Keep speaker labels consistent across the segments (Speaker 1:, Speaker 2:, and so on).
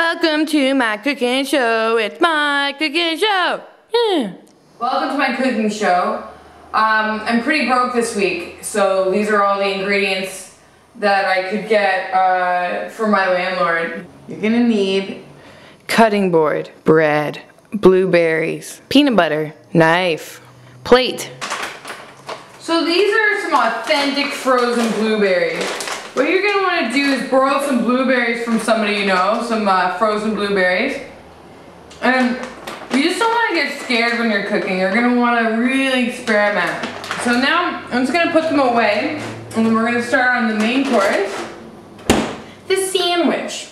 Speaker 1: Welcome to my cooking show. It's my cooking show. Yeah. Welcome to my cooking show. I'm pretty broke this week, so these are all the ingredients that I could get for my landlord. You're gonna need cutting board, bread, blueberries, peanut butter, knife, plate. So these are some authentic frozen blueberries. What you're going to want to do is borrow some blueberries from somebody you know, some frozen blueberries. And you just don't want to get scared when you're cooking. You're going to want to really experiment. So now I'm just going to put them away, and then we're going to start on the main course, the sandwich.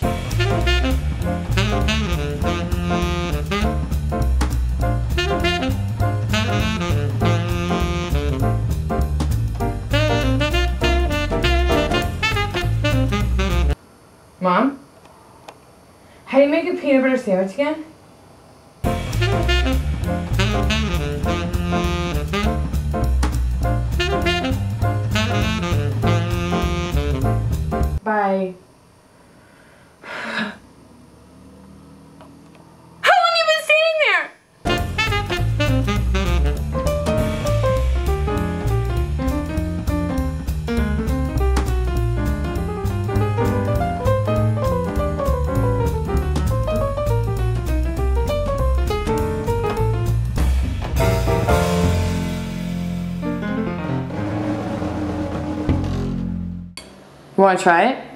Speaker 1: Mom, how do you make a peanut butter sandwich again? Bye. How long have you been standing there? Want to try it?